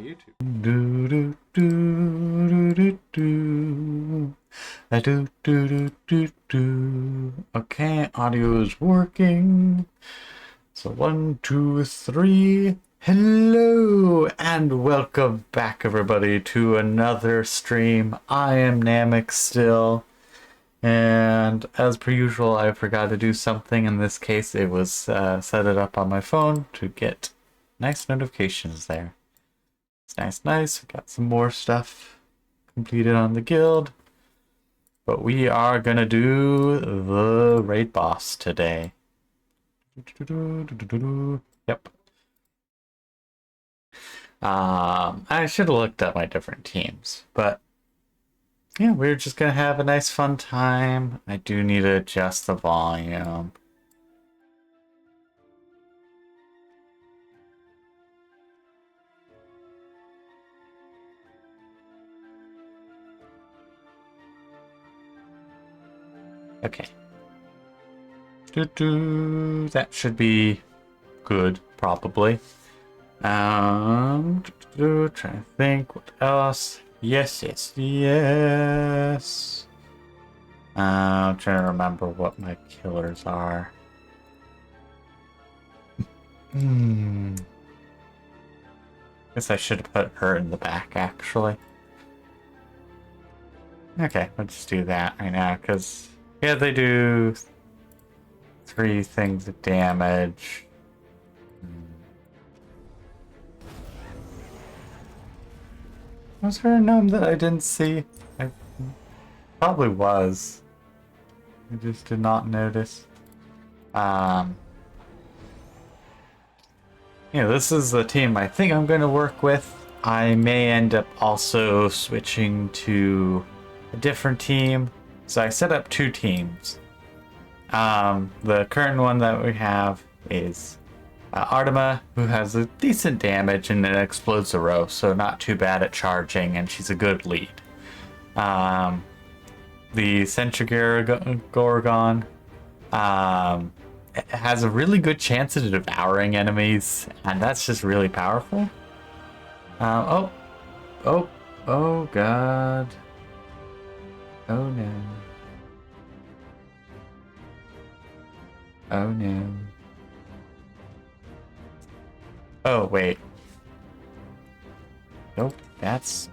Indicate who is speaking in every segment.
Speaker 1: YouTube.
Speaker 2: Do do do do do do. Okay, audio is working. So 1, 2, 3. Hello and welcome back, everybody, to another stream. I am Namek still, and as per usual, I forgot to do something. In this case, it was set it up on my phone to get nice notifications there. It's nice. We got some more stuff completed on the guild. But we are gonna do the raid boss today. Yep. I should have looked at my different teams, but yeah, we're just gonna have a nice fun time. I do need to adjust the volume. Okay. That should be good, probably. Trying to think what else. Yes. I'm trying to remember what my killers are. Guess I should have put her in the back, actually. Okay, we'll just do that right now, because yeah, they do 3 things of damage. Was there a gnome that I didn't see? I probably was. I just did not notice. Yeah, this is the team I think I'm going to work with. I may end up also switching to a different team. So I set up 2 teams. The current one that we have is Artima, who has a decent damage and it explodes a row, so not too bad at charging, and she's a good lead. The Centaur Gorgon has a really good chance of devouring enemies, and that's just really powerful. Oh god. Oh no. Oh no. Oh, wait. Nope, that's...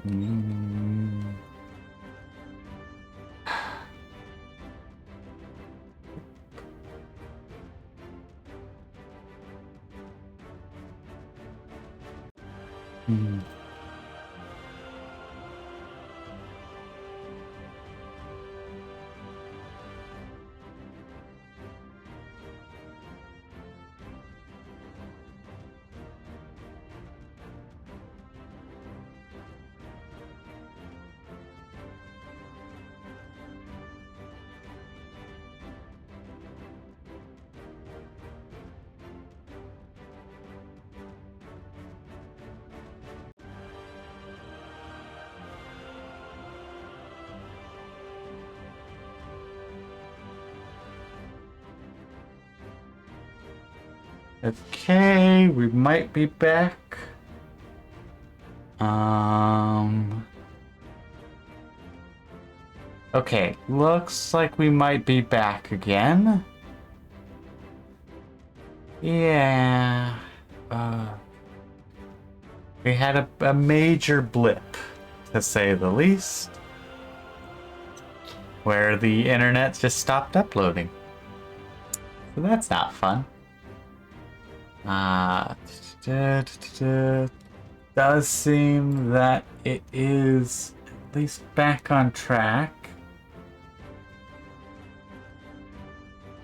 Speaker 2: Okay, we might be back. Okay, looks like we might be back again. Yeah. We had a major blip, to say the least, where the internet just stopped uploading. So that's not fun. Does seem that it is at least back on track.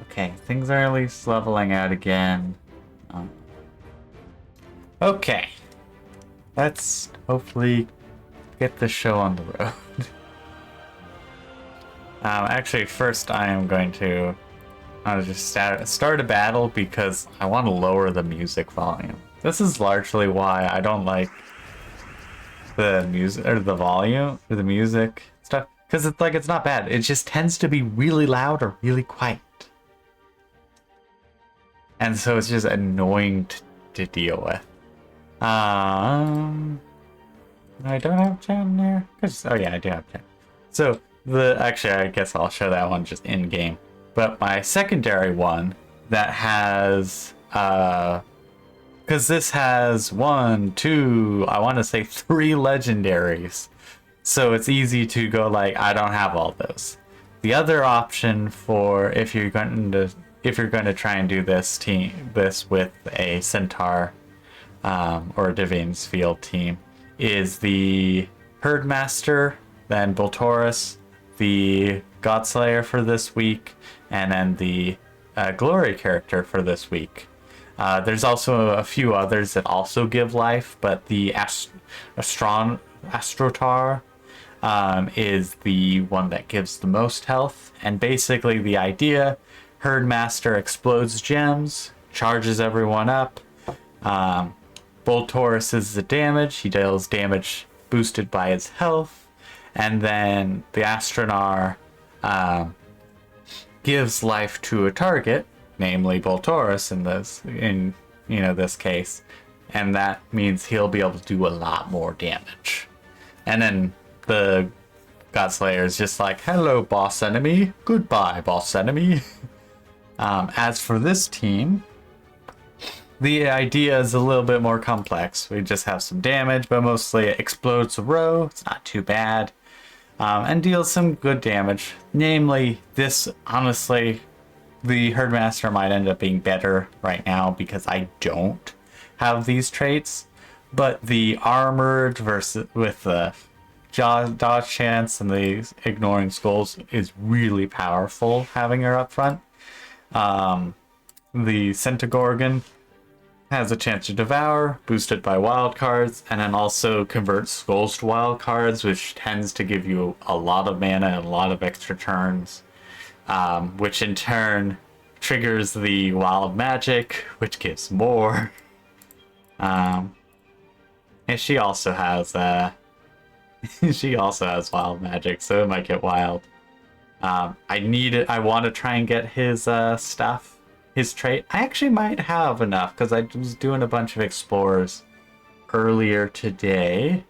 Speaker 2: Okay, things are at least leveling out again. Okay, let's hopefully get the show on the road. Actually, first I am going to just start a battle because I want to lower the music volume. This is largely why I don't like the music or the volume or the music stuff, because it's not bad. It just tends to be really loud or really quiet, and so it's just annoying to deal with. I don't have gem there. Oh yeah, I do have gem. So actually, I guess I'll show that one just in game. But my secondary one that has because this has one, two, I want to say three legendaries. So it's easy to go like, I don't have all those. The other option for if you're going to try and do this with a Centaur or a Divine's Field team is the Herdmaster, then Voltorus, the Godslayer for this week, and then the Glory character for this week. There's also a few others that also give life, but the Astrotar is the one that gives the most health. And basically the idea, Herdmaster explodes gems, charges everyone up. Voltorus is the damage. He deals damage boosted by his health. And then the Astronar gives life to a target, namely Voltorus in this case, and that means he'll be able to do a lot more damage. And then the Godslayer is just like, hello boss enemy, goodbye boss enemy. As for this team, the idea is a little bit more complex. We just have some damage, but mostly it explodes a row. It's not too bad. And deals some good damage. Namely, this, honestly, the Herdmaster might end up being better right now because I don't have these traits. But the Armored versus with the dodge chance and the ignoring skulls is really powerful having her up front. The Centaur has a chance to devour, boosted by wild cards, and then also converts skulls to wild cards, which tends to give you a lot of mana and a lot of extra turns, which in turn triggers the wild magic, which gives more. And she also has wild magic, so it might get wild. I want to try and get his stuff. His trait. I actually might have enough because I was doing a bunch of explorers earlier today.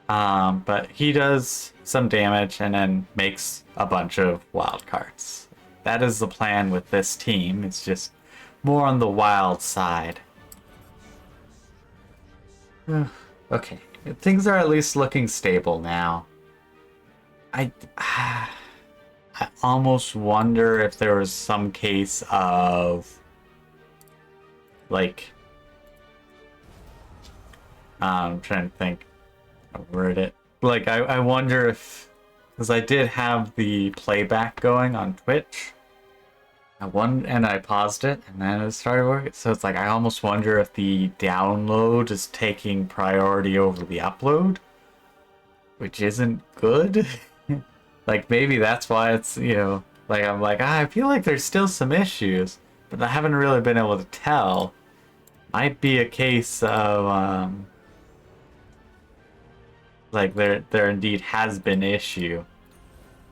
Speaker 2: But he does some damage and then makes a bunch of wild cards. That is the plan with this team. It's just more on the wild side. Okay, things are at least looking stable now. I almost wonder if there was some case of like I'm trying to think how to word it. Like I wonder if, because I did have the playback going on Twitch. And I paused it and then it started working. So it's like I almost wonder if the download is taking priority over the upload, which isn't good. Like, maybe that's why it's, like, I'm like, I feel like there's still some issues, but I haven't really been able to tell. Might be a case of, like, there indeed has been issue.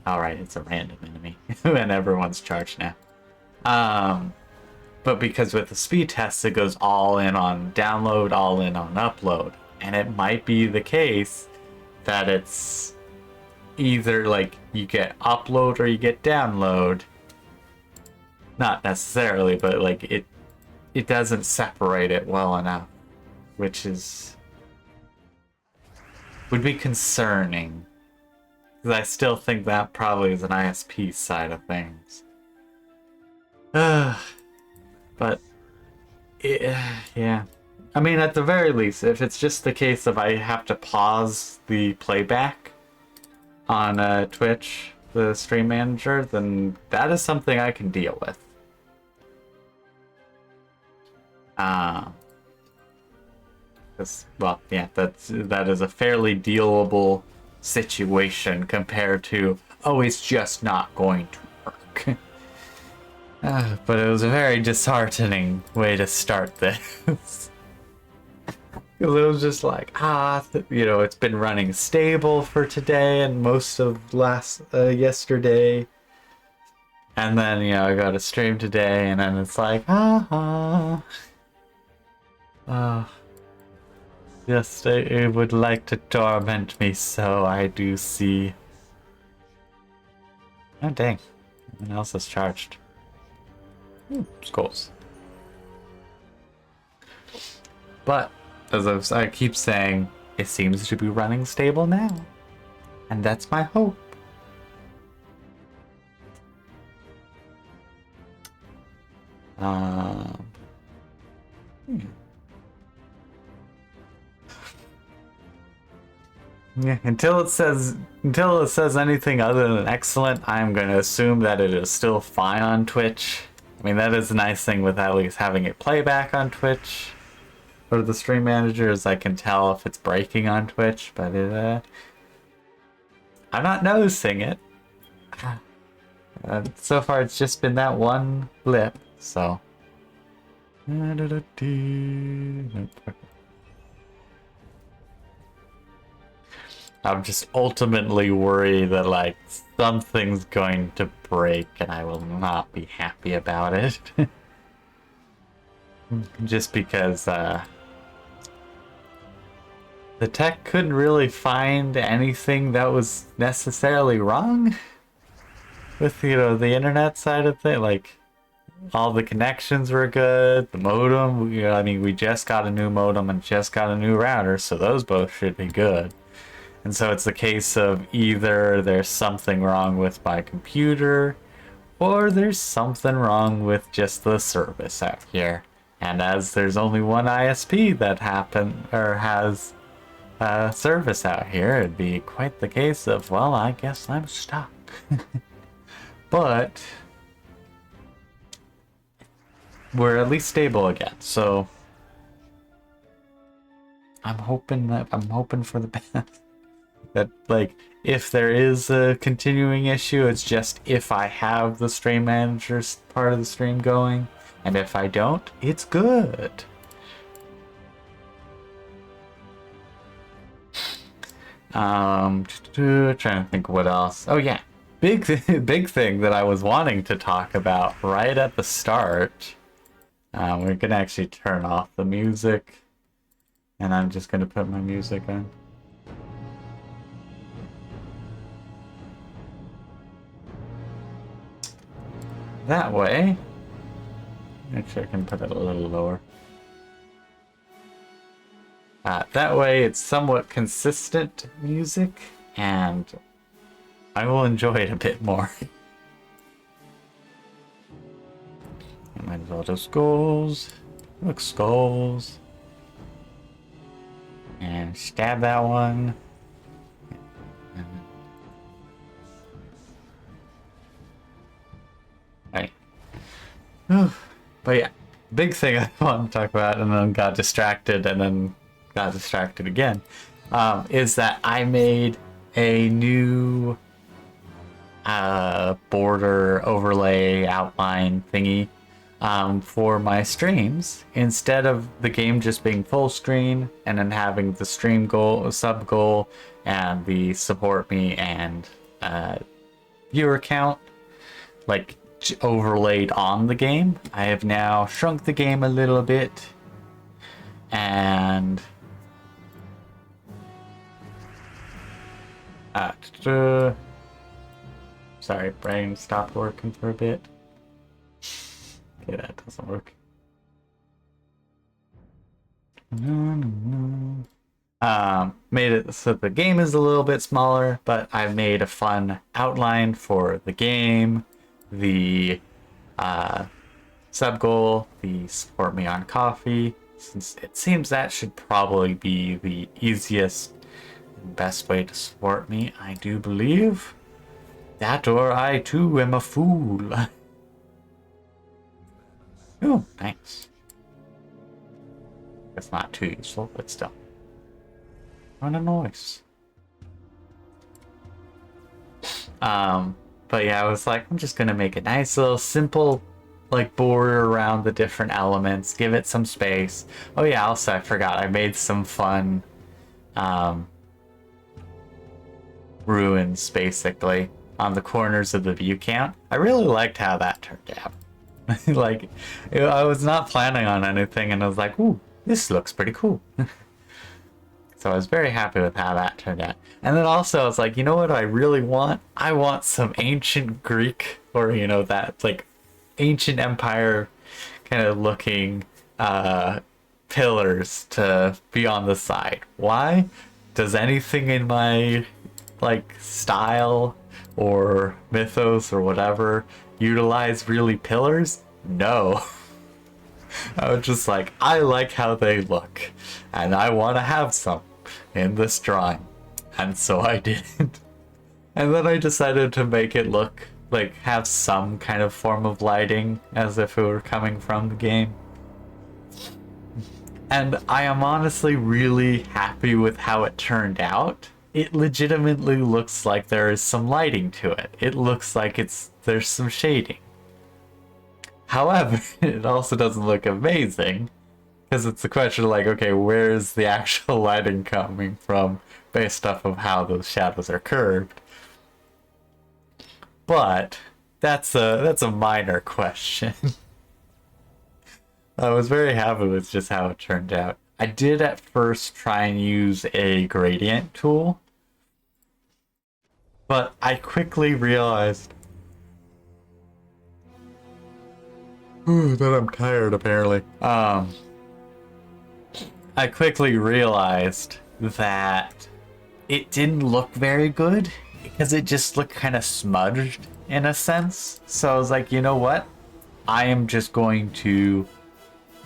Speaker 2: Alright, it's a random enemy, and everyone's charged now. But because with the speed tests, it goes all in on download, all in on upload. And it might be the case that it's either like you get upload or you get download. Not necessarily, but like it doesn't separate it well enough, which would be concerning. Because I still think that probably is an ISP side of things. But yeah. I mean, at the very least, if it's just the case of I have to pause the playback on Twitch, the stream manager, then that is something I can deal with. Well, yeah, that is a fairly dealable situation compared to, oh, it's just not going to work. But it was a very disheartening way to start this. It was just like, it's been running stable for today and most of yesterday. And then, I got a stream today and then it's like, Just it would like to torment me, so I do see. Oh dang, everyone else is charged. Skulls. But as I keep saying, it seems to be running stable now, and that's my hope. Yeah, until it says anything other than excellent, I'm going to assume that it is still fine on Twitch. I mean, that is a nice thing with at least having it play back on Twitch. For the stream manager, is I can tell if it's breaking on Twitch, but I'm not noticing it. So far, it's just been that one blip, so. I'm just ultimately worried that, like, something's going to break and I will not be happy about it. Just because, the tech couldn't really find anything that was necessarily wrong with, you know, the internet side of it. Like, all the connections were good, the modem, you know, I mean, we just got a new modem and just got a new router, so those both should be good. And so it's the case of either there's something wrong with my computer, or there's something wrong with just the service out here. And as there's only one ISP that has service out here, it'd be quite the case of, well, I guess I'm stuck. But we're at least stable again, so I'm hoping for the best. That, like, if there is a continuing issue, it's just if I have the stream manager's part of the stream going, and if I don't, it's good. Trying to think what else. Oh yeah, big thing that I was wanting to talk about right at the start. We're gonna actually turn off the music, and I'm just gonna put my music on. That way, actually I can put it a little lower. That way it's somewhat consistent music, and I will enjoy it a bit more. I might as well do skulls. Look, skulls. And stab that one. Right. But yeah, big thing I want to talk about, and then got distracted, and then got distracted again, is that I made a new border overlay outline thingy for my streams. Instead of the game just being full screen and then having the stream goal, sub goal, and the support me and viewer count like overlaid on the game, I have now shrunk the game a little bit, and sorry, brain stopped working for a bit. Okay, that doesn't work. Made it so the game is a little bit smaller, but I've made a fun outline for the game, the sub goal, the support me on coffee, since it seems that should probably be the easiest and best way to support me, I do believe. That, or I too am a fool. Oh, thanks. It's not too useful, but still. What a noise. But yeah, I was like, I'm just gonna make a nice little simple, like, border around the different elements, give it some space. Oh yeah, also I forgot, I made some fun ruins, basically, on the corners of the view count. I really liked how that turned out. Like, I was not planning on anything, and I was like, ooh, this looks pretty cool. So I was very happy with how that turned out. And then also I was like, you know what I really want? I want some ancient Greek, or that like ancient empire kind of looking pillars to be on the side. Why? Does anything in my like style or mythos or whatever utilize really pillars? No. I was just like, I like how they look, and I want to have some in this drawing. And so I did. And then I decided to make it look like have some kind of form of lighting as if it were coming from the game. And I am honestly really happy with how it turned out. It legitimately looks like there is some lighting to it. It looks like there's some shading. However, it also doesn't look amazing, because it's a question of like, okay, where's the actual lighting coming from based off of how those shadows are curved? But that's a minor question. I was very happy with just how it turned out. I did at first try and use a gradient tool, but I quickly realized that I'm tired apparently. I quickly realized that it didn't look very good because it just looked kind of smudged in a sense. So I was like, you know what? I am just going to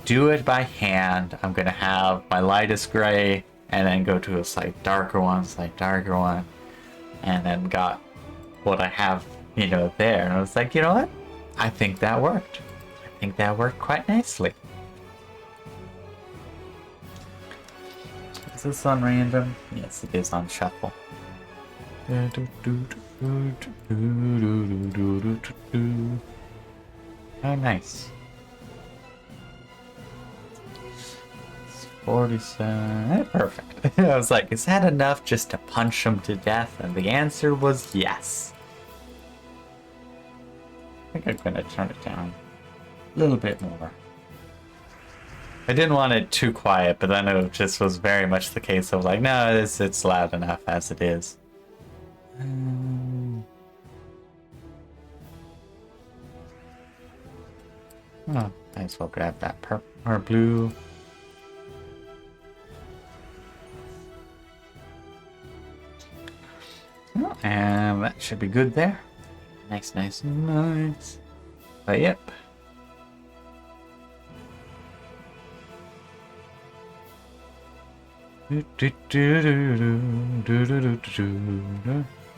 Speaker 2: do it by hand. I'm gonna have my lightest gray and then go to a slight darker one, and then got what I have, there. And I was like, you know what? I think that worked. I think that worked quite nicely. Is this on random? Yes, it is on shuffle. Oh, nice. 47. Perfect. I was like, is that enough just to punch him to death? And the answer was yes. I think I'm gonna turn it down a little bit more. I didn't want it too quiet, but then it just was very much the case of like, no, it's loud enough as it is. Oh, might as well grab that purple or blue. Oh, and that should be good there. Nice, nice, nice. But yep.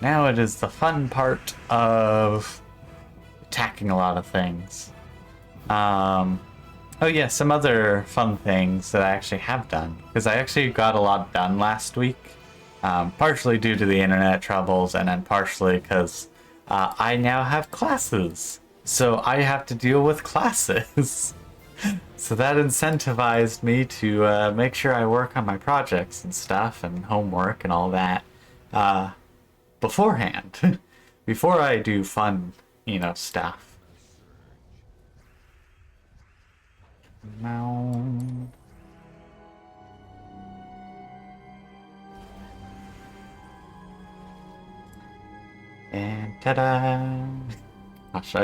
Speaker 2: Now it is the fun part of attacking a lot of things. Oh yeah, some other fun things that I actually have done, because I actually got a lot done last week. Partially due to the internet troubles, and then partially because I now have classes. So I have to deal with classes. So that incentivized me to make sure I work on my projects and stuff and homework and all that beforehand. Before I do fun, stuff. Now... And ta-da! Gosh,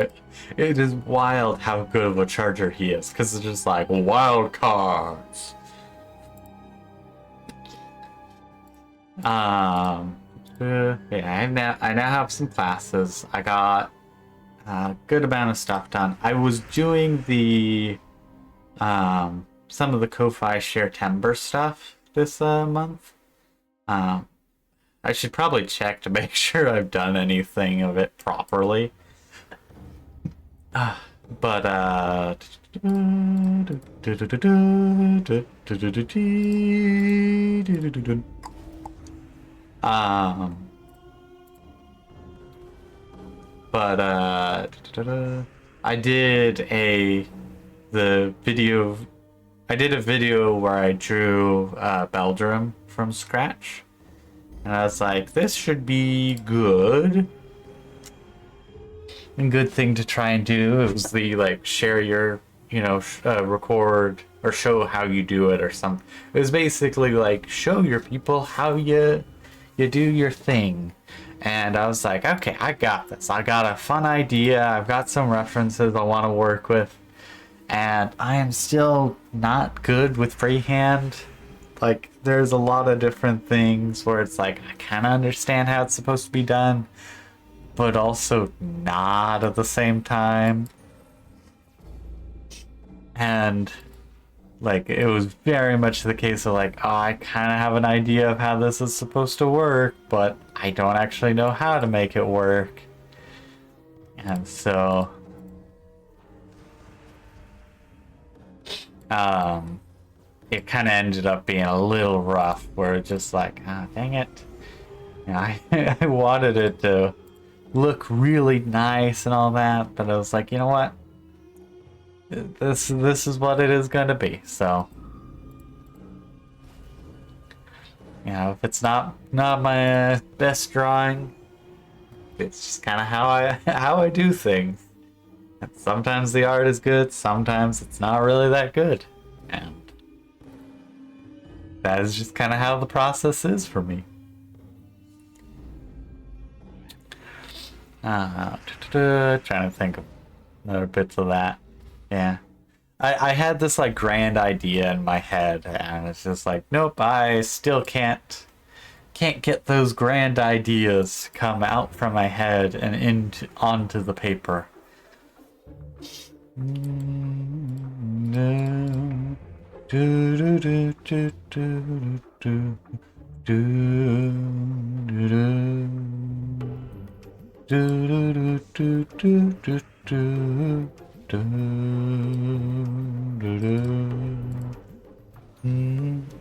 Speaker 2: it is wild how good of a charger he is, because it's just like, wild cards! Yeah, I now have some classes. I got a good amount of stuff done. I was doing the, some of the Ko-Fi Share Timber stuff this month. I should probably check to make sure I've done anything of it properly. But I did a video where I drew Beldrum from scratch. And I was like, this should be good. A good thing to try and do. It was the, like, share your, record or show how you do it or something. It was basically like, show your people how you do your thing. And I was like, okay, I got this. I got a fun idea. I've got some references I want to work with. And I am still not good with freehand. Like, there's a lot of different things where it's like, I kind of understand how it's supposed to be done, but also not at the same time. And like, it was very much the case of like, oh, I kind of have an idea of how this is supposed to work, but I don't actually know how to make it work. And so it kind of ended up being a little rough, where it's just like, ah, oh, dang it. You know, I wanted it to look really nice and all that, but I was like, you know what? This is what it is going to be. So, you know, if it's not my best drawing, it's just kind of how I do things. And sometimes the art is good, sometimes it's not really that good, and that is just kind of how the process is for me. Trying to think of other bits of that. Yeah. I had this like grand idea in my head, and it's just like, nope, I still can't get those grand ideas come out from my head and onto the paper.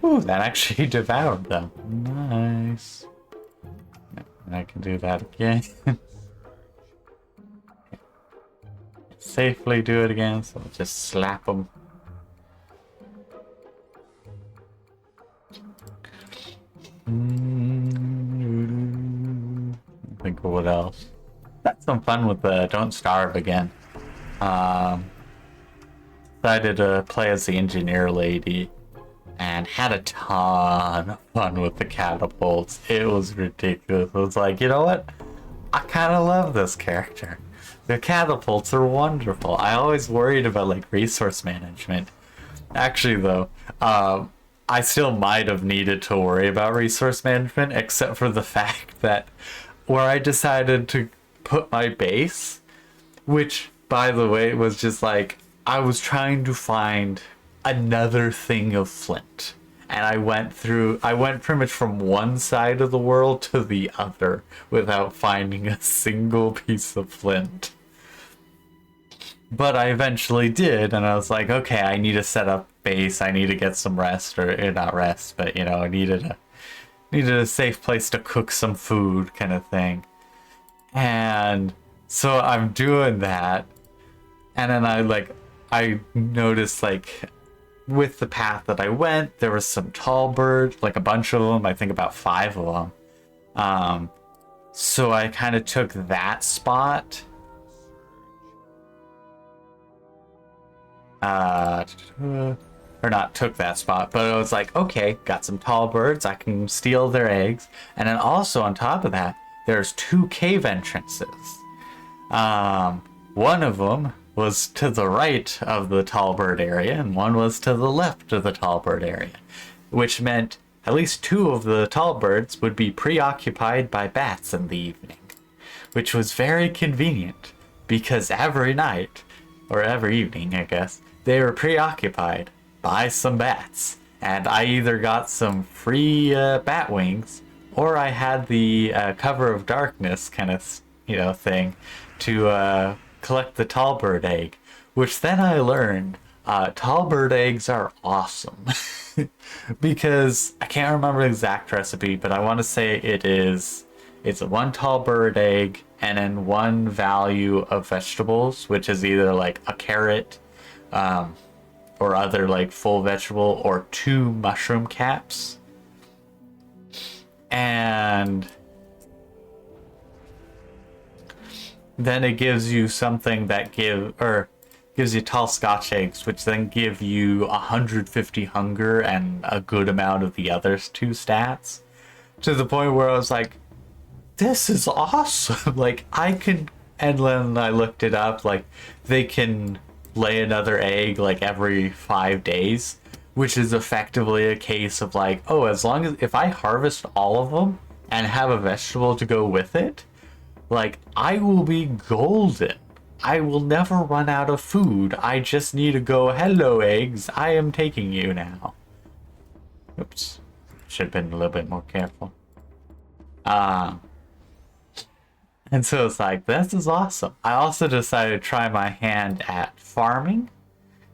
Speaker 2: Ooh, that actually devoured them. Nice. And I can do that again. Safely do it again, so I'll just slap them. Think of what else. Had some fun with the Don't Starve again. Decided to play as the engineer lady and had a ton of fun with the catapults. It was ridiculous. I was like, you know what? I kind of love this character. The catapults are wonderful. I always worried about like resource management. Actually, though, I still might have needed to worry about resource management, except for the fact that where I decided to put my base, which, by the way, was just like, I was trying to find another thing of flint. And I went pretty much from one side of the world to the other without finding a single piece of flint. But I eventually did, and I was like, okay, I need to set up base, I need to get some rest, or not rest, but, you know, I needed a safe place to cook some food kind of thing. And so I'm doing that, and then I noticed, like, with the path that I went, there was some tall birds, like a bunch of them, I think about 5 of them. So I kind of took that spot. Or not took that spot, but I was like, okay, got some tall birds, I can steal their eggs. And then also on top of that, there's 2 cave entrances. One of them was to the right of the tall bird area, and one was to the left of the tall bird area, which meant at least 2 of the tall birds would be preoccupied by bats in the evening, which was very convenient because every night, or every evening, I guess, they were preoccupied by some bats, and I either got some free bat wings, or I had the cover of darkness kind of, you know, thing to collect the tall bird egg, which then I learned tall bird eggs are awesome. Because I can't remember the exact recipe, but I want to say it's a 1 tall bird egg and then 1 value of vegetables, which is either like a carrot or other like full vegetable, or 2 mushroom caps. And then it gives you something that gives you tall Scotch eggs, which then give you 150 hunger and a good amount of the other two stats. To the point where I was like, this is awesome. Like, I can, and then I looked it up, like, they can lay another egg like every 5 days, which is effectively a case of like, oh, as long as if I harvest all of them and have a vegetable to go with it, like, I will be golden. I will never run out of food. I just need to go, hello eggs, I am taking you now. Oops. Should have been a little bit more careful. And so it's like, this is awesome. I also decided to try my hand at farming.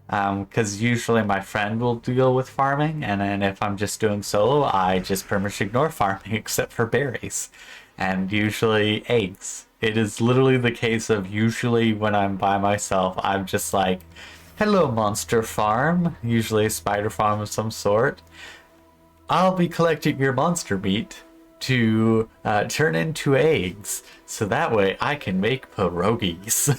Speaker 2: Because usually my friend will deal with farming, and then if I'm just doing solo, I just pretty much ignore farming except for berries. And usually eggs. It is literally the case of usually when I'm by myself, I'm just like, hello monster farm, usually a spider farm of some sort. I'll be collecting your monster meat to turn into eggs, so that way I can make pierogies.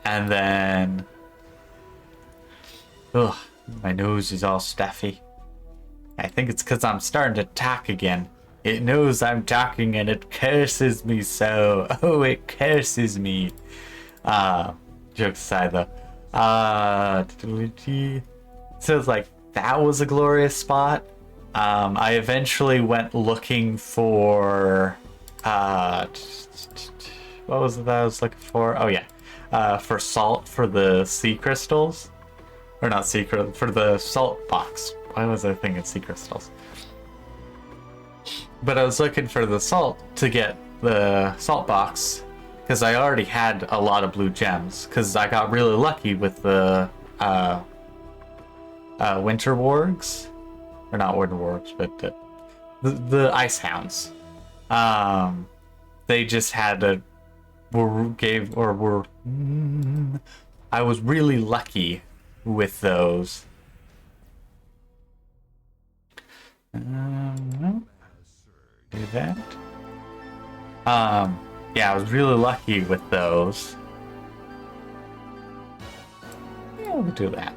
Speaker 2: And then... ugh, my nose is all stuffy. I think it's because I'm starting to talk again. It knows I'm talking and it curses me so. Oh, it curses me. Jokes aside though. So it's like, that was a glorious spot. I eventually went looking for... what was it that I was looking for? Oh yeah. For salt for the sea crystals. Or not sea crystals, for the salt box. Why was I thinking sea crystals? But I was looking for the salt to get the salt box because I already had a lot of blue gems because I got really lucky with the winter wargs. Or not winter wargs, but the ice hounds. They just had a I was really lucky with those. Do that. Yeah, I was really lucky with those. Yeah, we'll do that.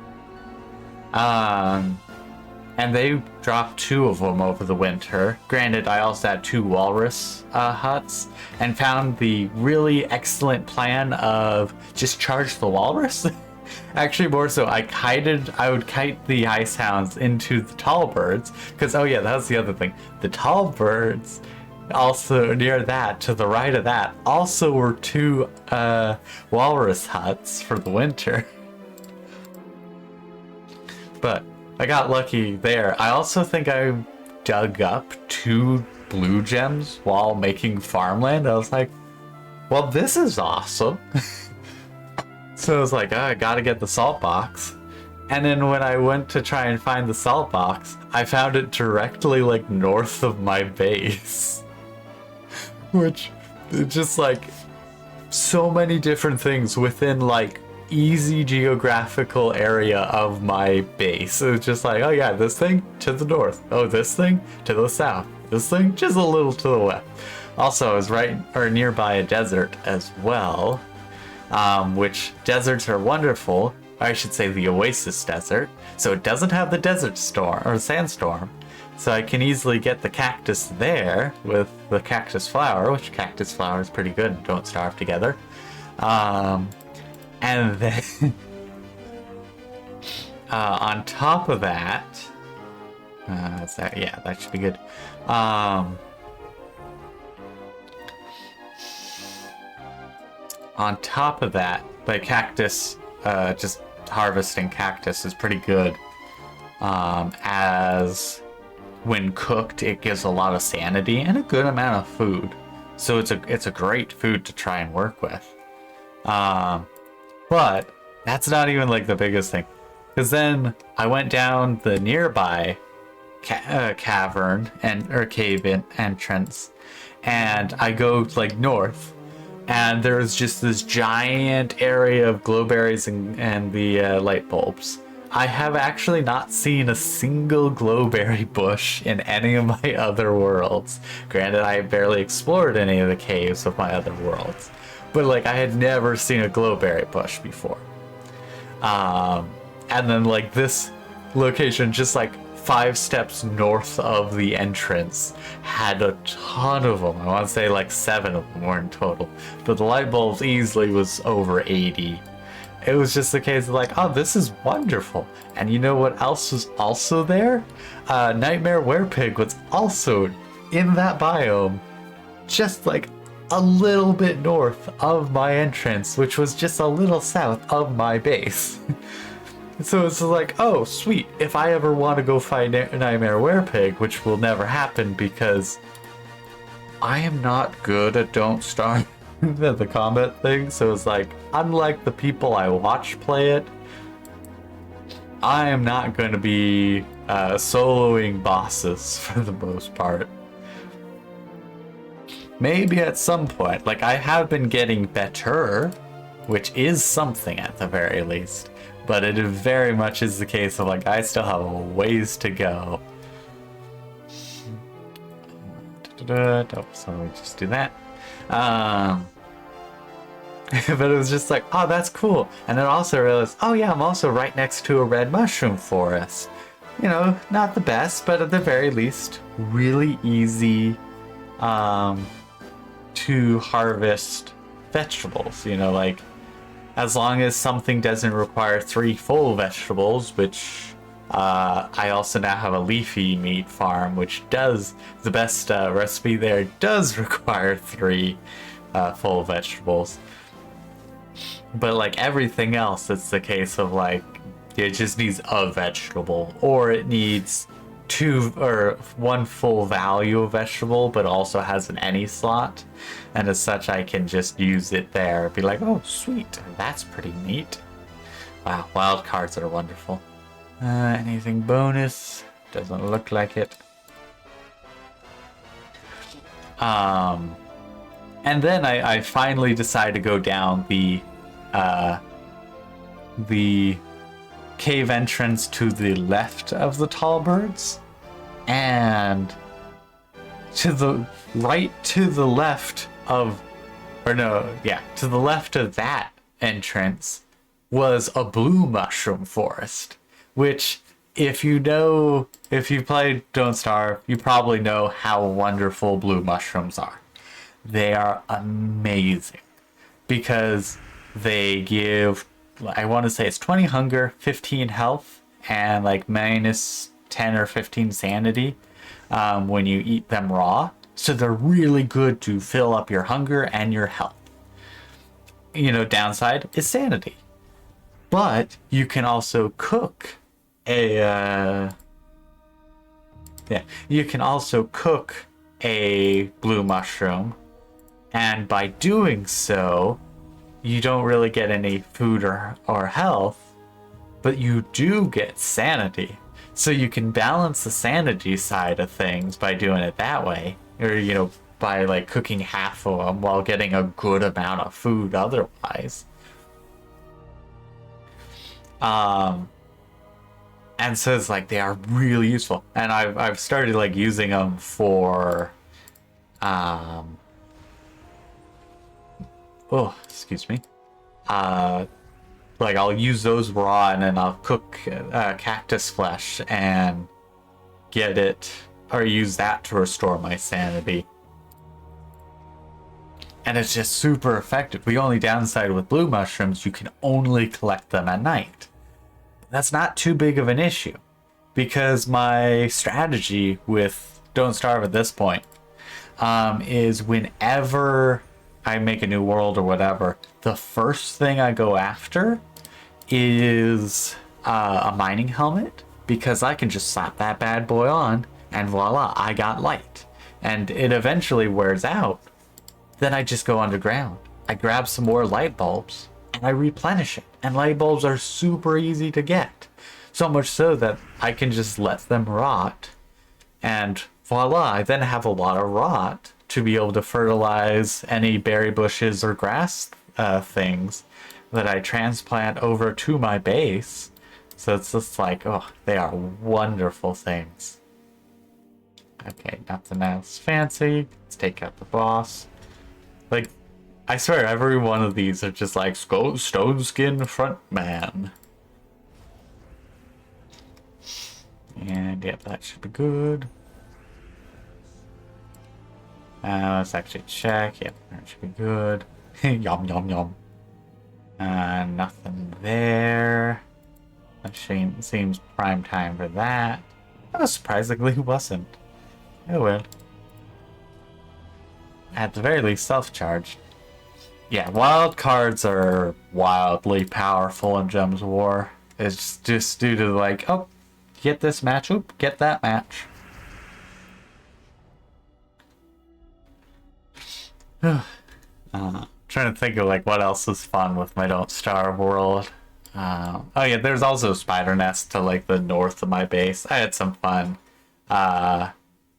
Speaker 2: And they dropped 2 of them over the winter. Granted, I also had 2 walrus huts and found the really excellent plan of just charge the walrus. Actually, more so, I would kite the ice hounds into the tall birds. Because, oh yeah, that was the other thing. The tall birds, also near that, to the right of that, also were 2 walrus huts for the winter. But I got lucky there. I also think I dug up 2 blue gems while making farmland. I was like, well, this is awesome. So I was like, oh, I gotta get the salt box. And then when I went to try and find the salt box, I found it directly like north of my base. Which, just like, so many different things within like easy geographical area of my base. It was just like, oh yeah, this thing to the north. Oh, this thing to the south. This thing just a little to the west. Also, I was right or nearby a desert as well, which deserts are wonderful. I should say the Oasis Desert. So it doesn't have the desert storm or sandstorm. So I can easily get the cactus there with the cactus flower, which cactus flower is pretty good and don't starve together. And then on top of that, yeah, that should be good. On top of that, the cactus, just harvesting cactus is pretty good. As when cooked, it gives a lot of sanity and a good amount of food. So it's a great food to try and work with. But that's not even like the biggest thing, because then I went down the nearby cavern or cave entrance, and I go like north, and there's just this giant area of glowberries and the light bulbs. I have actually not seen a single glowberry bush in any of my other worlds. Granted, I barely explored any of the caves of my other worlds. but like I had never seen a glowberry bush before. And then like this location, just like 5 steps north of the entrance, had a ton of them. I want to say like 7 of them were in total, but the light bulbs easily was over 80. It was just a case of like, oh, this is wonderful. And you know what else was also there? Nightmare Werepig was also in that biome, just like a little bit north of my entrance, which was just a little south of my base. So it's like, oh, sweet. If I ever want to go find Nightmare Werepig, which will never happen because I am not good at Don't Starve, the combat thing. So it's like, unlike the people I watch play it, I am not going to be soloing bosses for the most part. Maybe at some point. Like, I have been getting better, which is something at the very least. But it very much is the case of like, I still have a ways to go. Oh, so let me just do that. But it was just like, oh, that's cool. And then also realized, oh yeah, I'm also right next to a red mushroom forest. You know, not the best, but at the very least, really easy to harvest vegetables. You know, like, as long as something doesn't require 3 full vegetables, which I also now have a leafy meat farm, which does, the best recipe there does require 3 full vegetables. But like everything else, it's the case of like, it just needs a vegetable, or it needs 2 or 1 full value of vegetable, but also has an any slot. And as such, I can just use it there. Be like, oh, sweet. That's pretty neat. Wow, wild cards are wonderful. Anything bonus? Doesn't look like it. And then I finally decided to go down the cave entrance to the left of the tall birds. And to the left of that entrance was a blue mushroom forest, which if you played Don't Starve, you probably know how wonderful blue mushrooms are. They are amazing because they give, I want to say it's 20 hunger, 15 health, and like minus 10 or 15 sanity when you eat them raw. So they're really good to fill up your hunger and your health. You know, downside is sanity. But you can also cook a blue mushroom, and by doing so, you don't really get any food or health, but you do get sanity. So you can balance the sanity side of things by doing it that way. Or, you know, by like cooking half of them while getting a good amount of food otherwise. And so it's like, they are really useful. And I've started like using them for, oh, excuse me. Like I'll use those raw and then I'll cook cactus flesh and get it, or use that to restore my sanity. And it's just super effective. The only downside with blue mushrooms, you can only collect them at night. That's not too big of an issue, because my strategy with Don't Starve at this point is whenever I make a new world or whatever, the first thing I go after is a mining helmet, because I can just slap that bad boy on and voila, I got light. And it eventually wears out. Then I just go underground. I grab some more light bulbs and I replenish it. And light bulbs are super easy to get. So much so that I can just let them rot. And voila, I then have a lot of rot to be able to fertilize any berry bushes or grass things that I transplant over to my base. So it's just like, oh, they are wonderful things. Okay, nothing else fancy. Let's take out the boss. Like, I swear, every one of these are just like stone skin front man. And yep, that should be good. Let's actually check. Yep, that should be good. Yum, yum, yum. Nothing there. That seems prime time for that. Oh, surprisingly wasn't. Oh well. At the very least, self-charged. Yeah, wild cards are wildly powerful in Gems of War. It's just due to like, oh, get this match, oop, get that match. Trying to think of like what else is fun with my Don't Starve world. Oh yeah, there's also spider nest to like the north of my base. I had some fun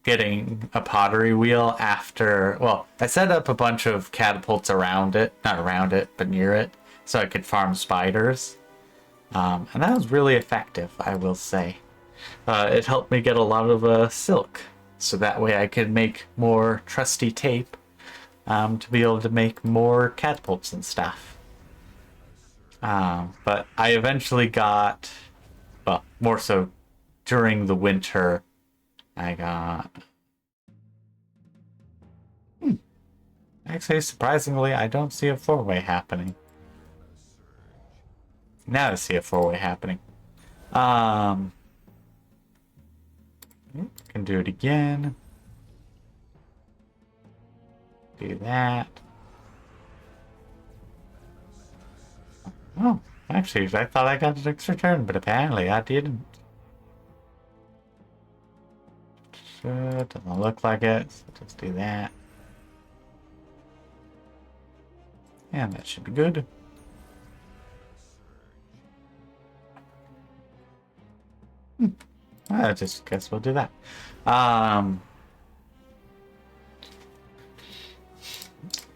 Speaker 2: getting a pottery wheel after. Well, I set up a bunch of catapults around it, not around it, but near it, so I could farm spiders. And that was really effective, I will say. It helped me get a lot of silk, so that way I could make more trusty tape to be able to make more catapults and stuff. But I eventually got, well, more so during the winter, I got... Actually, surprisingly, I don't see a four-way happening. Now I see a four-way happening. Can do it again. Do that. Oh, actually, I thought I got an extra turn, but apparently I didn't. Sure, doesn't look like it, so just do that. And that should be good. I just guess we'll do that. But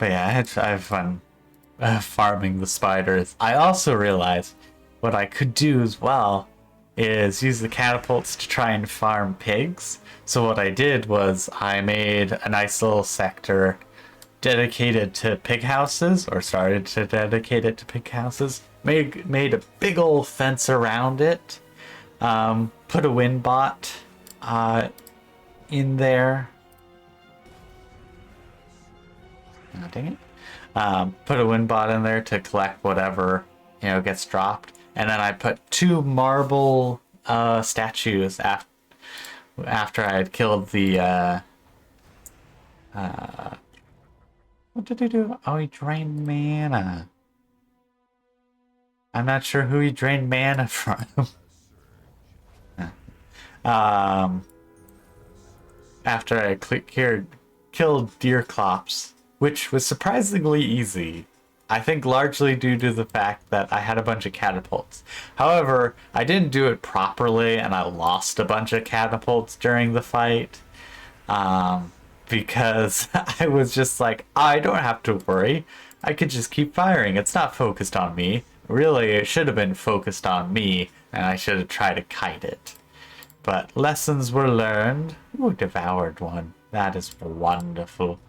Speaker 2: yeah, I have fun farming the spiders. I also realized what I could do as well is use the catapults to try and farm pigs. So what I did was I made a nice little sector dedicated to pig houses, or started to dedicate it to pig houses. Made a big old fence around it. Put a wind bot in there. Oh, dang it. Put a wind bot in there to collect whatever, gets dropped. And then I put 2 marble statues after I had killed the what did he do? Oh, he drained mana. I'm not sure who he drained mana from. After I killed Deerclops, which was surprisingly easy. I think largely due to the fact that I had a bunch of catapults. However, I didn't do it properly and I lost a bunch of catapults during the fight. Because I was just like, I don't have to worry. I could just keep firing. It's not focused on me. Really, it should have been focused on me, and I should have tried to kite it. But lessons were learned. Ooh, devoured one. That is wonderful.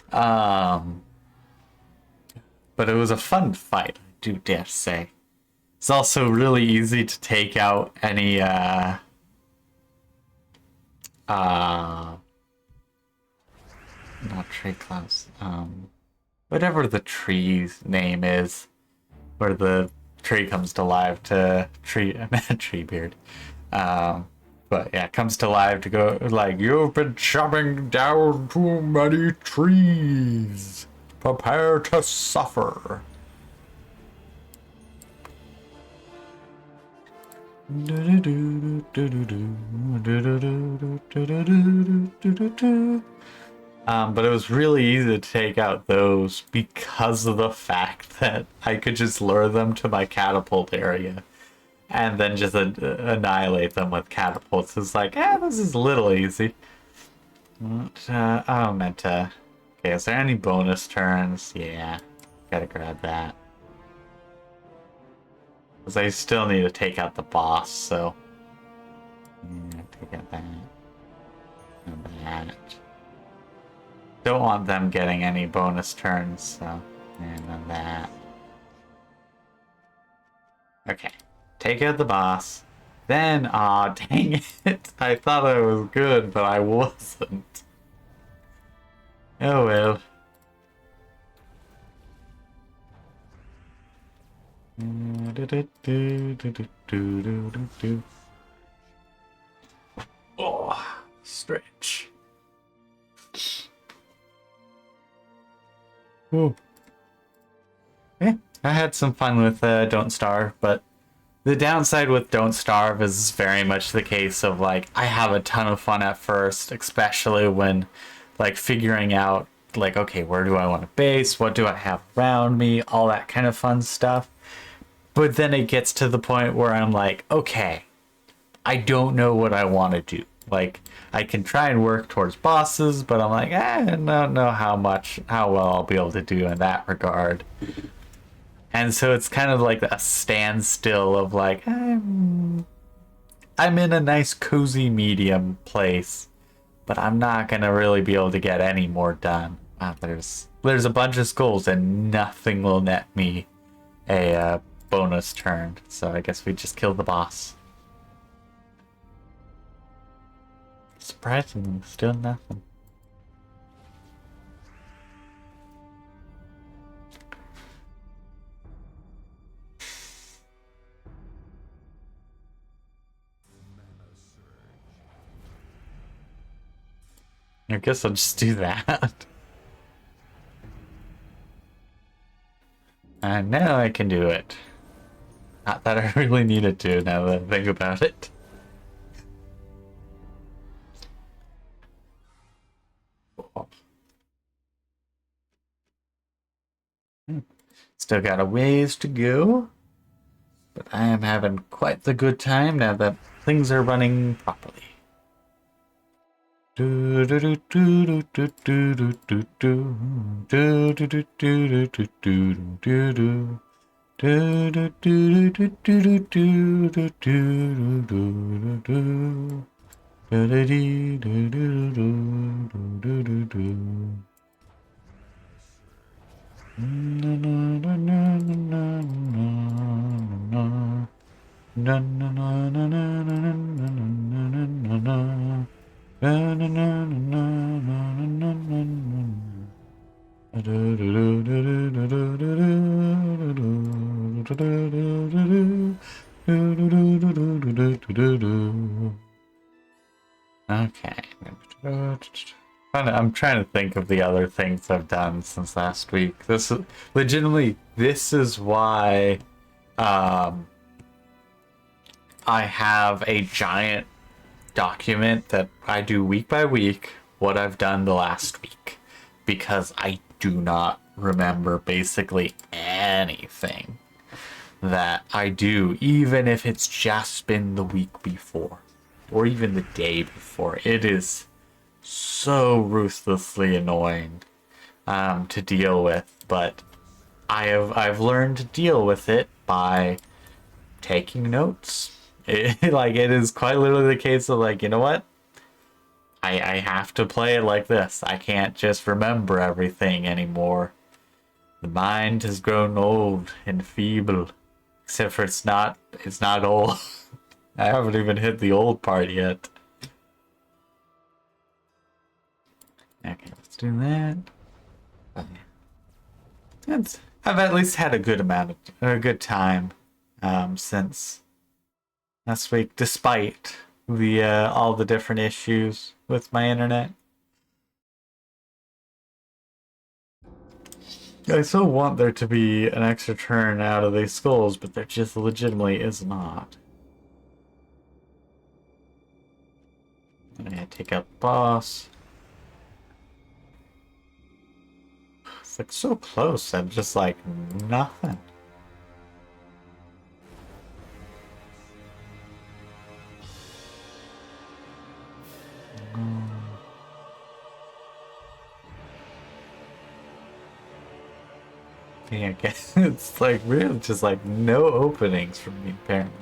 Speaker 2: But it was a fun fight, I do dare say. It's also really easy to take out any, not tree clouds, whatever the tree's name is, where the tree comes to life to tree beard. But yeah, it comes to life to go like, you've been chopping down too many trees. Prepare to suffer. But it was really easy to take out those because of the fact that I could just lure them to my catapult area and then just annihilate them with catapults. It's like, this is a little easy. I meant to... Okay, is there any bonus turns? Yeah, gotta grab that. Because I still need to take out the boss, so... Yeah, take out that. And that. Don't want them getting any bonus turns, so and then that. Okay. Take out the boss. Then, aw, dang it. I thought I was good, but I wasn't. Oh well. Oh, stretch. Oh. Yeah, I had some fun with Don't Starve, but the downside with Don't Starve is very much the case of, like, I have a ton of fun at first, especially when, like, figuring out, like, okay, where do I want to base? What do I have around me? All that kind of fun stuff. But then it gets to the point where I'm like, okay, I don't know what I want to do. Like, I can try and work towards bosses, but I'm like, I don't know how well I'll be able to do in that regard. And so it's kind of like a standstill of like, I'm in a nice cozy medium place, but I'm not gonna really be able to get any more done. There's a bunch of skulls and nothing will net me a bonus turn, so I guess we just kill the boss. Surprisingly, still nothing. I guess I'll just do that. And now I can do it. Not that I really needed to, now that I think about it. Still got a ways to go, but I am having quite the good time now that things are running properly. Okay. I'm trying to think of the other things I've done since last week. This is legitimately, this is why I have a giant document that I do week by week what I've done the last week, because I do not remember basically anything that I do, even if it's just been the week before or even the day before. It is so ruthlessly annoying to deal with, but I've learned to deal with it by taking notes. It is quite literally the case of, like, you know what? I have to play it like this. I can't just remember everything anymore. The mind has grown old and feeble. Except for it's not old. I haven't even hit the old part yet. Okay, let's do that. I've at least had a good time since last week, despite the all the different issues with my internet. I still want there to be an extra turn out of these skulls, but there just legitimately is not. I'm gonna take out the boss. It's like so close and just like nothing. Yeah, I guess it's like really just like no openings for me apparently.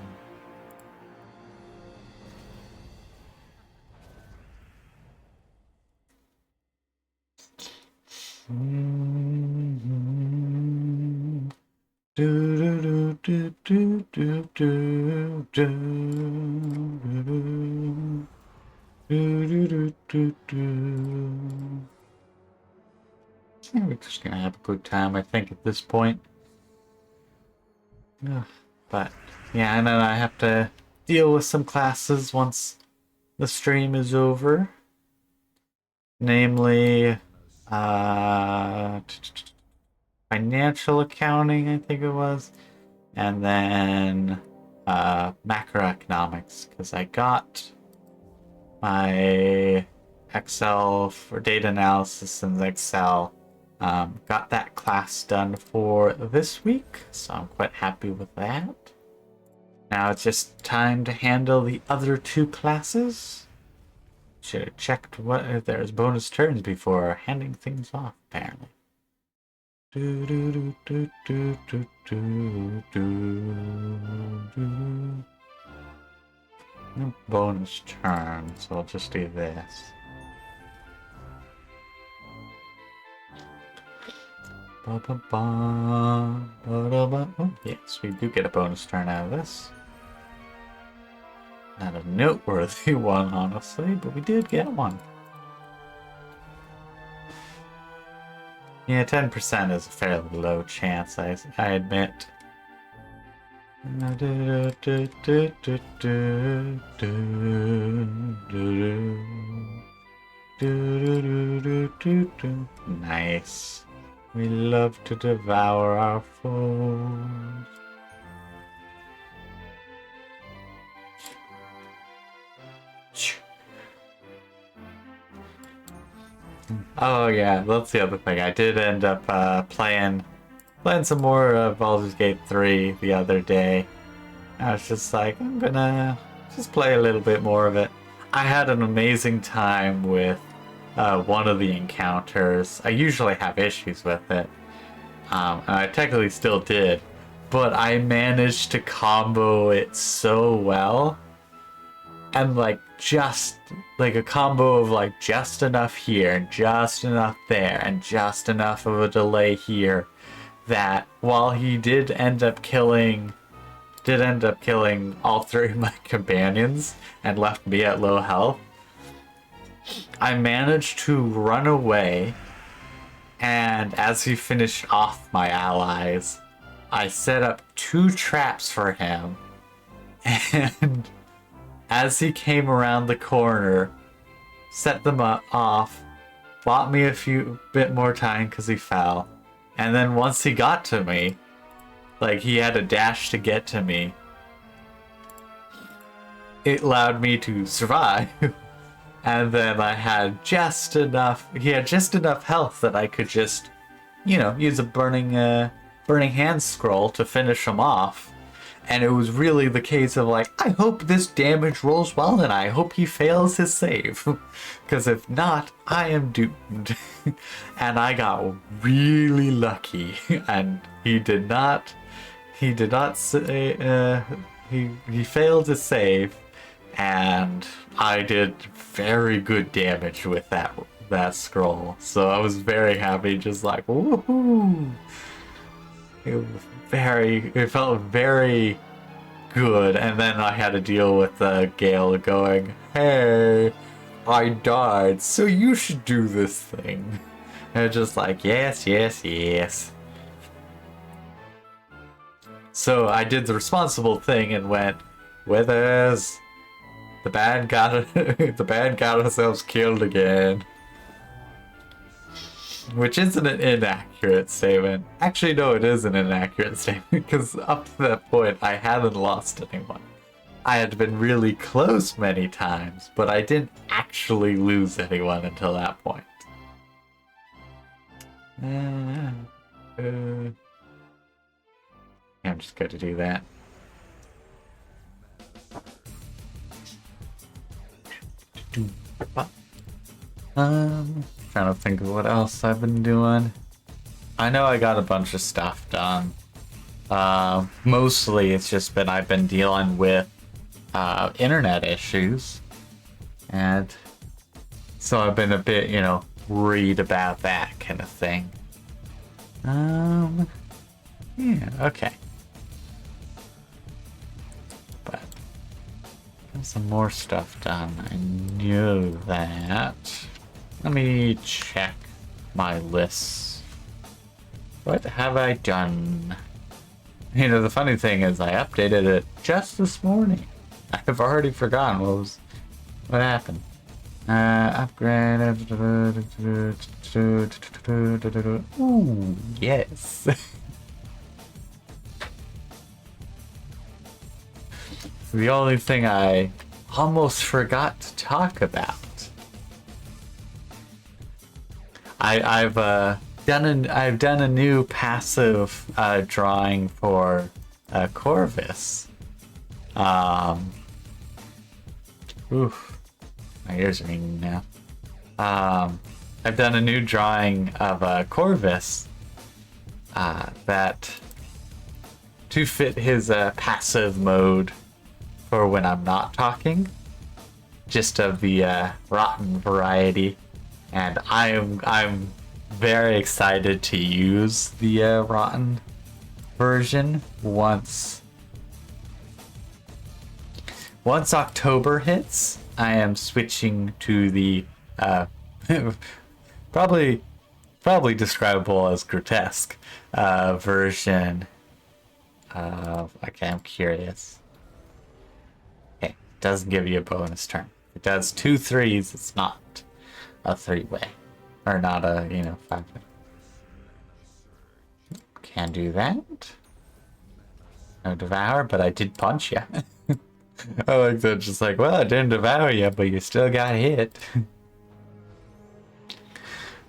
Speaker 2: We're just gonna have a good time, I think, at this point. But yeah, and then I have to deal with some classes once the stream is over. Namely, financial accounting, I think it was, and then macroeconomics, because I got my Excel for data analysis in Excel. Got that class done for this week, so I'm quite happy with that. Now it's just time to handle the other two classes. Should have checked what if there's bonus turns before handing things off, apparently. No bonus turn, so I'll just do this. Oh, yes, we do get a bonus turn out of this. Not a noteworthy one, honestly, but we did get one. Yeah, 10% is a fairly low chance, I admit. Nice. We love to devour our foes. Oh yeah, that's the other thing. I did end up playing some more Baldur's Gate 3 the other day. I was just like, I'm gonna just play a little bit more of it. I had an amazing time with one of the encounters. I usually have issues with it, and I technically still did, but I managed to combo it so well. And just a combo of just enough here and just enough there and just enough of a delay here, that while he did end up killing all three of my companions and left me at low health, I managed to run away, and as he finished off my allies, I set up 2 traps for him, and as he came around the corner, set them off, bought me a bit more time because he fell, and then once he got to me, he had a dash to get to me, it allowed me to survive. And then I had just enough, he had just enough health that I could just, use a burning hand scroll to finish him off. And it was really the case of I hope this damage rolls well and I hope he fails his save. Because if not, I am doomed. And I got really lucky. And he did not say, he failed to save. And I did very good damage with that scroll. So I was very happy, just woohoo! It felt very good, and then I had to deal with Gale going, hey, I died, so you should do this thing. And it's just yes, yes, yes. So I did the responsible thing and went, Withers, the band got ourselves killed again. Which isn't an inaccurate statement. Actually, no, it is an inaccurate statement, because up to that point, I hadn't lost anyone. I had been really close many times, but I didn't actually lose anyone until that point. I'm just going to do that. Trying to think of what else I've been doing. I know I got a bunch of stuff done. Mostly it's just been I've been dealing with internet issues, and so I've been a bit, read about that kind of thing. Yeah, okay. But got some more stuff done. I knew that. Let me check my lists. What have I done? You know, the funny thing is I updated it just this morning. I've already forgotten what happened. Upgrade. Ooh, yes. The only thing I almost forgot to talk about. I've done a new passive drawing for Corvus. Oof, my ears are ringing now. I've done a new drawing of Corvus that to fit his passive mode for when I'm not talking, just of the rotten variety, and I'm very excited to use the rotten version once October hits. I am switching to the probably describable as grotesque version of. Okay, I'm curious. Okay, it doesn't give you a bonus turn. It does 2 3s. It's not a 3-way. Or not a, 5-way. Can do that. No devour, but I did punch you. I like that, just like, well, I didn't devour you, but you still got hit.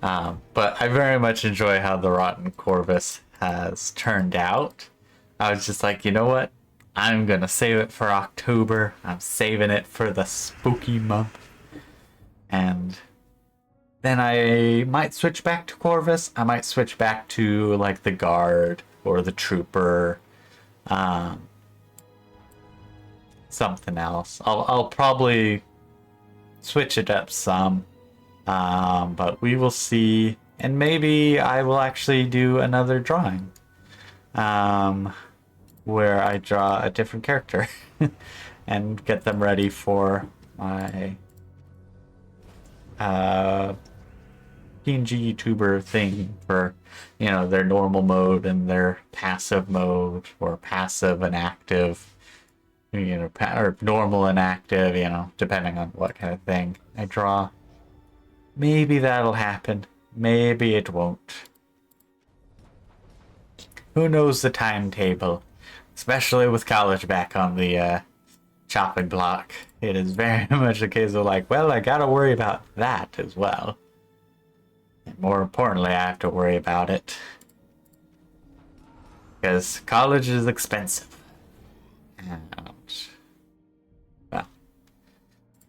Speaker 2: But I very much enjoy how the Rotten Corvus has turned out. I was just like, you know what? I'm gonna save it for October. I'm saving it for the spooky month. And then I might switch back to Corvus. I might switch back to like the Guard or the Trooper. Something else. I'll probably switch it up some. But we will see. And maybe I will actually do another drawing. Where I draw a different character. And get them ready for my PNG YouTuber thing for, their normal mode and their passive mode, or passive and active, or normal and active, depending on what kind of thing I draw. Maybe that'll happen. Maybe it won't. Who knows the timetable? Especially with college back on the chopping block. It is very much a case of like, well, I gotta worry about that as well. And more importantly, I have to worry about it. Because college is expensive. And, well,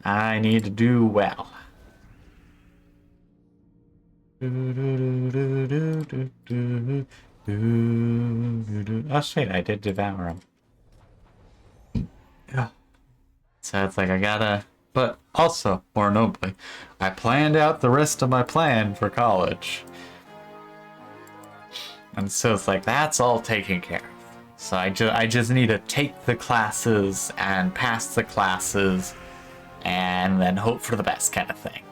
Speaker 2: I need to do well. Oh, sweet, I did devour him. Yeah. So it's like I gotta... But also, more nobly, I planned out the rest of my plan for college. And so it's like, that's all taken care of. So I just need to take the classes and pass the classes and then hope for the best kind of thing.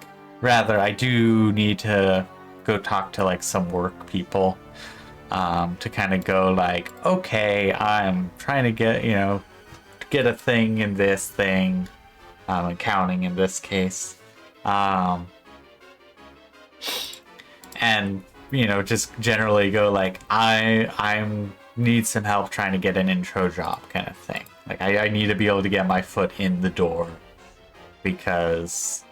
Speaker 2: Rather, I do need to go talk to like some work people to kind of go like, okay, I'm trying to get a thing in this thing, accounting in this case, and just generally go like, I'm need some help trying to get an intro job kind of thing. Like I need to be able to get my foot in the door, because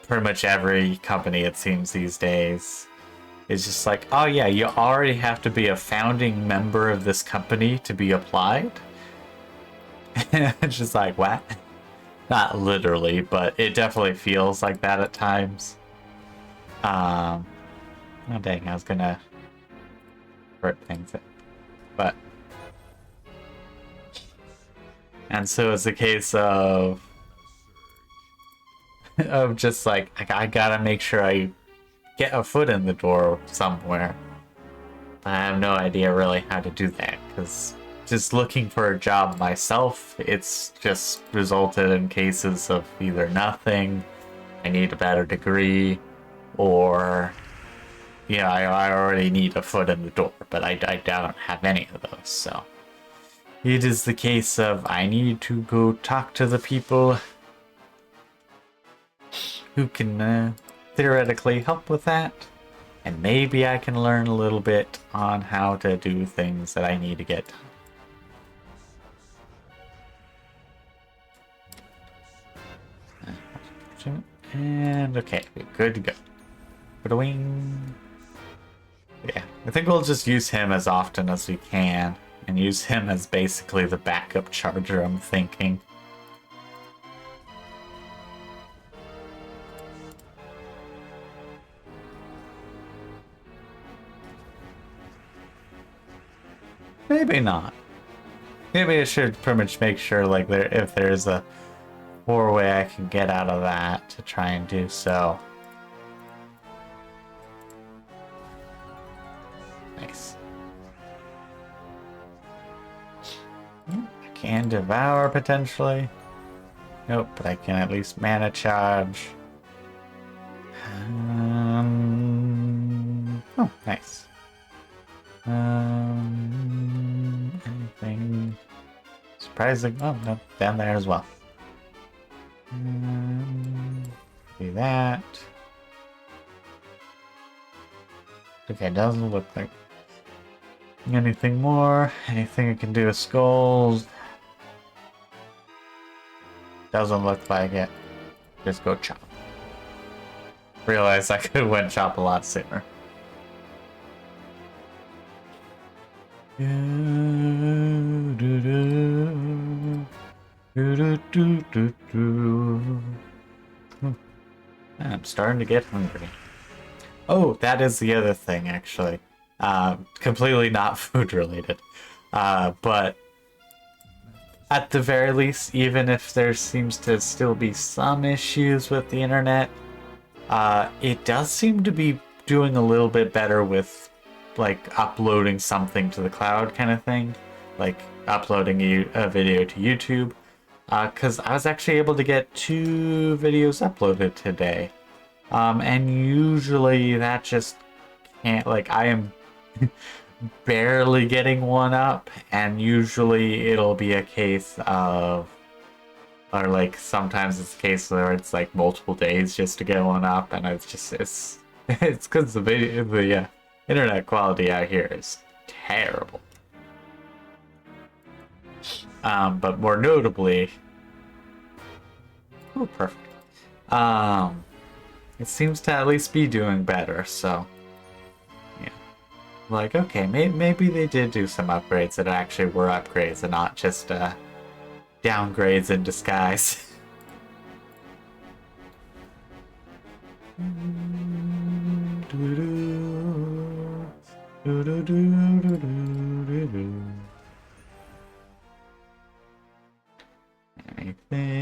Speaker 2: pretty much every company, it seems these days, is just like, oh yeah, you already have to be a founding member of this company to be applied. It's just like, what? Not literally, but it definitely feels like that at times. Oh dang, I was gonna hurt things. But and so it's a case of just like, I gotta make sure I get a foot in the door somewhere. I have no idea really how to do that, because just looking for a job myself, it's just resulted in cases of either nothing, I need a better degree, or yeah, I already need a foot in the door, but I don't have any of those, so it is the case of I need to go talk to the people who can theoretically help with that. And maybe I can learn a little bit on how to do things that I need to get done. And okay, we're good to go. Ba-wing. Yeah, I think we'll just use him as often as we can. And use him as basically the backup charger, I'm thinking. Maybe not. Maybe I should pretty much make sure, like, if there's a way I can get out of that to try and do so. Nice. I can devour potentially. Nope, but I can at least mana charge. Oh, nice. Anything surprising? Oh, no, down there as well. Do that. Okay, doesn't look like anything more. Anything I can do with skulls? Doesn't look like it. Just go chop. Realized I could have went chop a lot sooner. I'm starting to get hungry. Oh, that is the other thing, actually. Completely not food related. But at the very least, even if there seems to still be some issues with the internet, it does seem to be doing a little bit better with like uploading something to the cloud kind of thing, like uploading a video to YouTube, because I was actually able to get 2 videos uploaded today, and usually that just can't, like, I am barely getting one up, and usually it'll be a case of, or like sometimes it's a case where it's like multiple days just to get one up, and it's because the internet quality out here is terrible. But more notably, oh, perfect. It seems to at least be doing better. So, yeah, like, okay, maybe they did do some upgrades that actually were upgrades and not just downgrades in disguise. Anything?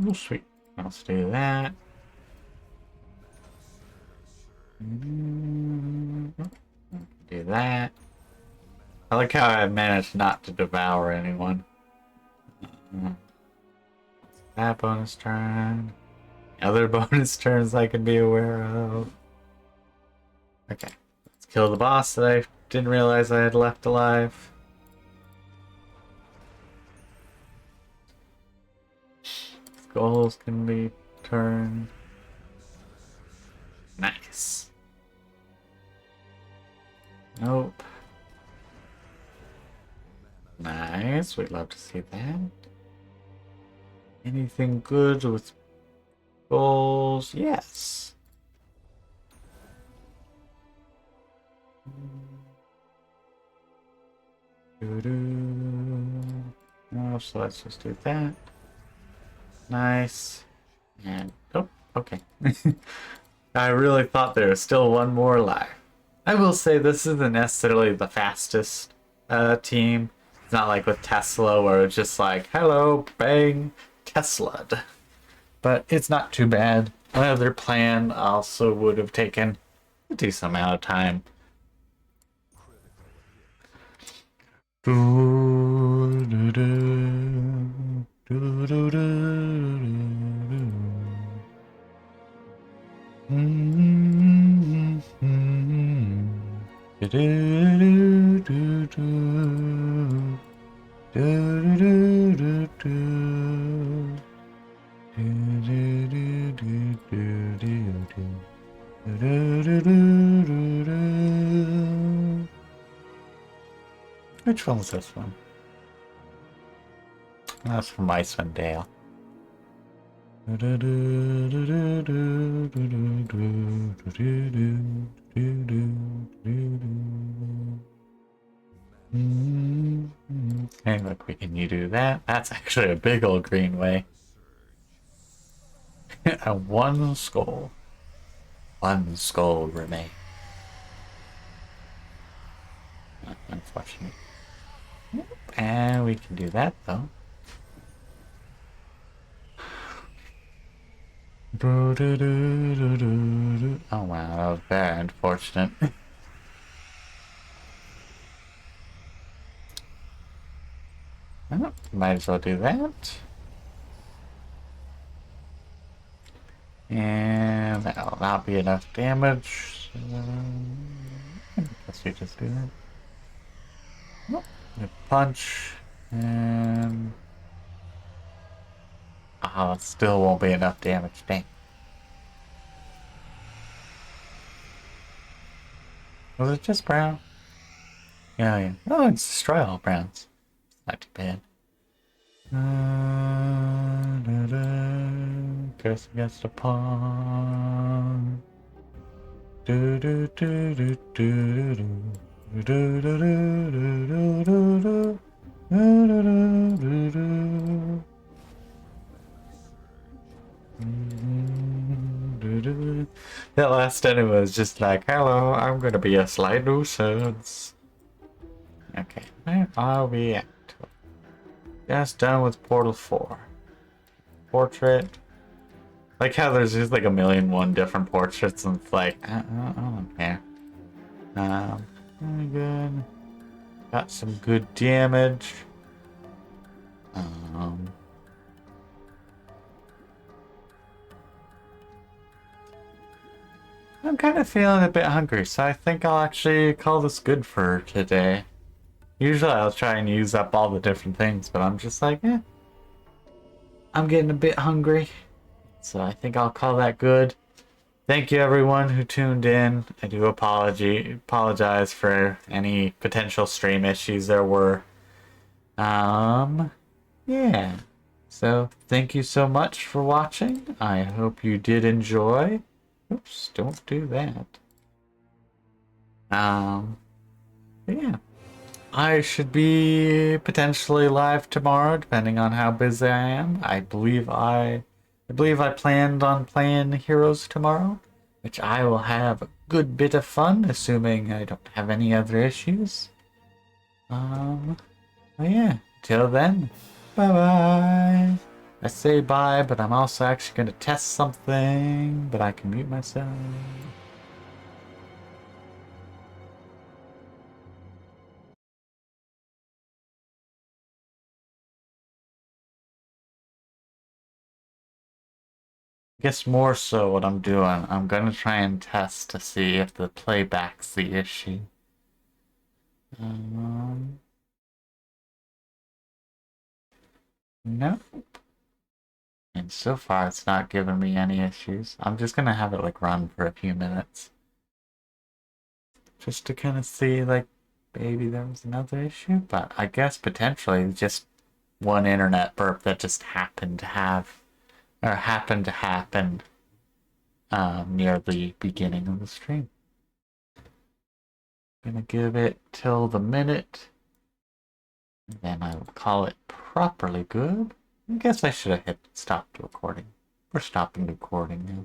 Speaker 2: Oh, sweet. Let's do that. Do that. I like how I managed not to devour anyone. That bonus turn. Other bonus turns I can be aware of. Okay, let's kill the boss that I didn't realize I had left alive. Skulls can be turned. Nice. Nope. Nice, we'd love to see that. Anything good with skulls? Yes. Oh, so let's just do that. Nice. And, oh, okay. I really thought there was still one more alive. I will say this isn't necessarily the fastest team. It's not like with Tesla where it's just like, hello, bang, Tesla'd. But it's not too bad. Another plan also would have taken a decent amount of time. Which one was this one? That's from Icewind Dale. Okay, look, we can do that. That's actually a big old greenway. And one skull. One skull remains. Unfortunate. And we can do that though. Oh wow, that was very unfortunate. Well, might as well do that. And that'll not be enough damage. So, I guess we just do that. Nope. Punch. And... oh, it still won't be enough damage. Dang. Was it just brown? Yeah, yeah. Oh, it's destroy all browns. Not too bad. Curse against a pawn. Do do do do do do do do do do do do do. That last enemy was just like, hello, I'm gonna be a slight nuisance. Okay, where are we at? Just done with Portal 4. Portrait. Like how there's just like a million one different portraits and it's like, I don't care. Very good. Got some good damage. I'm kind of feeling a bit hungry, so I think I'll actually call this good for today. Usually I'll try and use up all the different things, but I'm just like, I'm getting a bit hungry. So I think I'll call that good. Thank you everyone who tuned in. I do apologize for any potential stream issues there were. Yeah. So thank you so much for watching. I hope you did enjoy. Oops, don't do that. Yeah. I should be potentially live tomorrow, depending on how busy I am. I believe I planned on playing Heroes tomorrow, which I will have a good bit of fun, assuming I don't have any other issues. Well, yeah. Till then, bye bye. I say bye, but I'm also actually going to test something, but I can mute myself. I guess more so what I'm doing, I'm gonna try and test to see if the playback's the issue. Nope. And so far it's not giving me any issues. I'm just gonna have it like run for a few minutes. Just to kind of see like maybe there was another issue, but I guess potentially just one internet burp that just happened to have or happened to happen near the beginning of the stream. Gonna give it till the minute, then I will call it properly good. I guess I should have hit stop recording. We're stopping recording now.